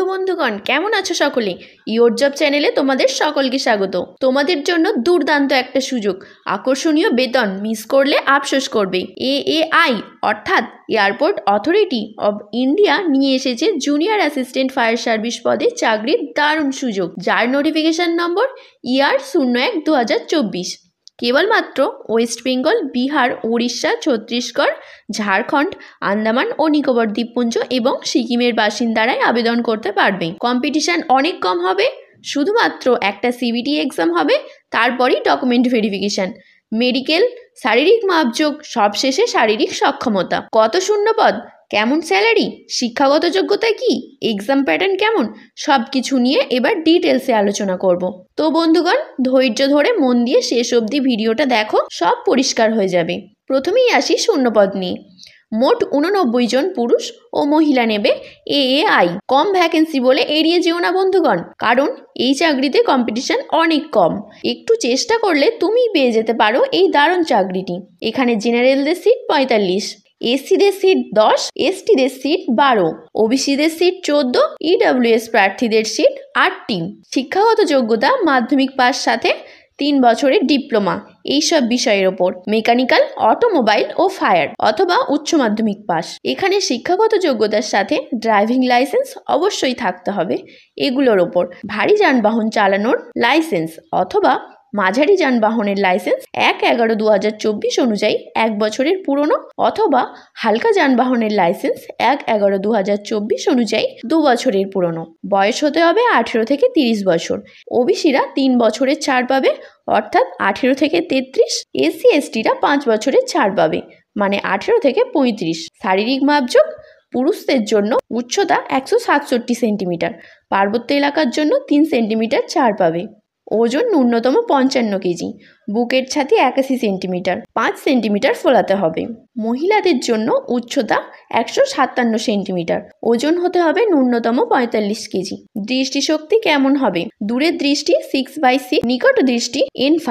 প্রিয় বন্ধুগণ, কেমন আছো সকলে? ইওর জব চ্যানেলে তোমাদের সকলকে স্বাগত। তোমাদের জন্য দুর্দান্ত একটা সুযোগ, আকর্ষণীয় বেতন, মিস করলে আফসোস করবে। এএআই অর্থাৎ এয়ারপোর্ট অথরিটি অব ইন্ডিয়া নিয়ে এসেছে জুনিয়র অ্যাসিস্ট্যান্ট ফায়ার সার্ভিস পদে চাকরির দারুণ সুযোগ, যার নোটিফিকেশন নম্বর ER01/2024। কেবলমাত্র ওয়েস্ট বেঙ্গল, বিহার, উড়িষ্যা, ছত্তিশগড়, ঝাড়খণ্ড, আন্দামান ও নিকোবর দ্বীপপুঞ্জ এবং সিকিমের বাসিন্দারাই আবেদন করতে পারবে। কম্পিটিশন অনেক কম হবে, শুধুমাত্র একটা সিবিটি এক্সাম হবে, তারপরই ডকুমেন্ট ভেরিফিকেশন, মেডিকেল, শারীরিক মাপযোগ, সবশেষে শারীরিক সক্ষমতা। কত শূন্যপদ, কেমন স্যালারি, শিক্ষাগত যোগ্যতা কি, এক্সাম প্যাটার্ন কেমন, সব কিছু নিয়ে এবার ডিটেলসে আলোচনা করব। তো বন্ধুগণ, ধৈর্য ধরে মন দিয়ে শেষ অবধি ভিডিওটা দেখো, সব পরিষ্কার হয়ে যাবে। প্রথমেই আসি শূন্যপদ নিয়ে। মোট 89 জন পুরুষ ও মহিলা নেবে এএআই। কম ভ্যাকেন্সি বলে এড়িয়ে যেও না বন্ধুগণ, কারণ এই চাকরিতে কম্পিটিশন অনেক কম। একটু চেষ্টা করলে তুমি পেয়ে যেতে পারো এই দারুণ চাকরিটি। এখানে জেনারেলদের সিট 45, এসসিদের সিট 10, এসটিদের সিট 12, ওবিসিদের সিট 14, ইডব্লিউএস প্রার্থীদের সিট 8টি। শিক্ষাগত যোগ্যতা মাধ্যমিক পাস সাথে 3 বছরের ডিপ্লোমা এইসব বিষয়ের ওপর, মেকানিক্যাল, অটোমোবাইল ও ফায়ার অথবা উচ্চ মাধ্যমিক পাস। এখানে শিক্ষাগত যোগ্যতার সাথে ড্রাইভিং লাইসেন্স অবশ্যই থাকতে হবে। এগুলোর ওপর ভারী যানবাহন চালানোর লাইসেন্স অথবা মাঝারি যানবাহনের লাইসেন্স 1/11/2024 অনুযায়ী 1 বছরের পুরনো, অথবা হালকা যানবাহনের লাইসেন্স 1/11/2024 অনুযায়ী 2 বছরের পুরনো। বয়স হতে হবে 18 থেকে 30 বছর। ওবিসিরা 3 বছরের ছাড় পাবে, অর্থাৎ 18 থেকে 33। এসসি এসটিরা 5 বছরের ছাড় পাবে, মানে 18 থেকে 35। শারীরিক মাপযোগ পুরুষদের জন্য উচ্চতা 167 সেন্টিমিটার, পার্বত্য এলাকার জন্য 3 সেন্টিমিটার ছাড় পাবে। ওজন ন্যূনতম 55 কেজি, বুকের ছাতি 81 সেন্টিমিটার, 5 সেন্টিমিটার ফোলাতে হবে। মহিলাদের জন্য উচ্চতা 157 সেন্টিমিটার, ওজন হতে হবে ন্যূনতম 45 কেজি। দৃষ্টিশক্তি কেমন হবে? দূরের দৃষ্টি 6/6, নিকট দৃষ্টি N5।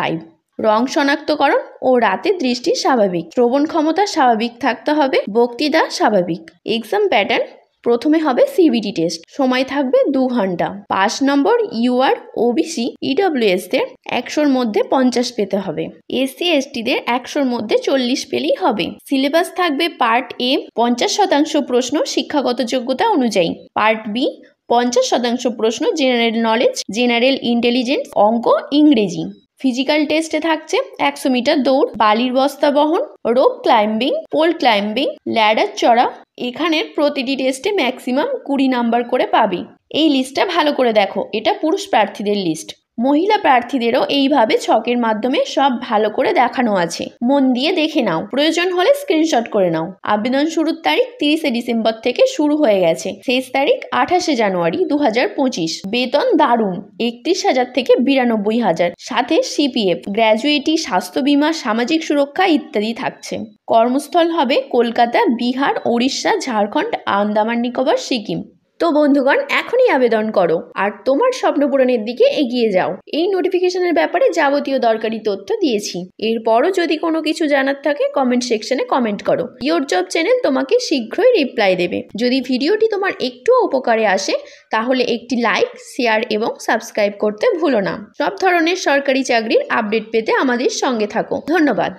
রং শনাক্তকরণ ও রাতের দৃষ্টি স্বাভাবিক। শ্রবণ ক্ষমতা স্বাভাবিক থাকতে হবে, বক্তৃতা স্বাভাবিক। এক্সাম প্যাটার্ন: প্রথমে হবে সিবিটি টেস্ট, সময় থাকবে 2 ঘন্টা। পাস নম্বর ইউআর, ওবিসি, ইডব্লিউএসদের 100-র মধ্যে 50 পেতে হবে। এসসি এসটিদের 100-র মধ্যে 40 পেলেই হবে। সিলেবাস থাকবে: পার্ট এ 50% প্রশ্ন শিক্ষাগত যোগ্যতা অনুযায়ী, পার্ট বি 50% প্রশ্ন জেনারেল নলেজ, জেনারেল ইন্টেলিজেন্স, অঙ্ক, ইংরেজি। ফিজিক্যাল টেস্টে থাকছে 100 মিটার দৌড়, বালির বস্তা বহন, rope climbing, pole climbing, ladder চড়া। এখানের প্রতিটি টেস্টে ম্যাক্সিমাম 20 নাম্বার করে পাবি। এই লিস্টটা ভালো করে দেখো, এটা পুরুষ প্রার্থীদের লিস্ট। মহিলা প্রার্থীদেরও এইভাবে ছকের মাধ্যমে সব ভালো করে দেখানো আছে, মন দিয়ে দেখে নাও, প্রয়োজন হলে স্ক্রিনশট করে নাও। আবেদন শুরুর তারিখ 30 ডিসেম্বর থেকে শুরু হয়ে গেছে, শেষ তারিখ 28 জানুয়ারি 2025। বেতন দারুণ, 31,000 থেকে 92,000, সাথে সিপিএফ, গ্র্যাজুয়েটি, স্বাস্থ্য বীমা, সামাজিক সুরক্ষা ইত্যাদি থাকছে। কর্মস্থল হবে কলকাতা, বিহার, উড়িষ্যা, ঝাড়খণ্ড, আন্দামান নিকোবর, সিকিম। তো বন্ধুগণ, এখনই আবেদন করো আর তোমার স্বপ্ন পূরণের দিকে এগিয়ে যাও। এই নোটিফিকেশনের ব্যাপারে যাবতীয় দরকারি তথ্য দিয়েছি। এরপরও যদি কোনো কিছু জানার থাকে কমেন্ট সেকশনে কমেন্ট করো। ইওর জব চ্যানেল তোমাকে শীঘ্রই রিপ্লাই দেবে। যদি ভিডিওটি তোমার একটু উপকারে আসে তাহলে একটি লাইক, শেয়ার এবং সাবস্ক্রাইব করতে ভুলো না। সব ধরনের সরকারি চাকরির আপডেট পেতে আমাদের সঙ্গে থাকো। ধন্যবাদ।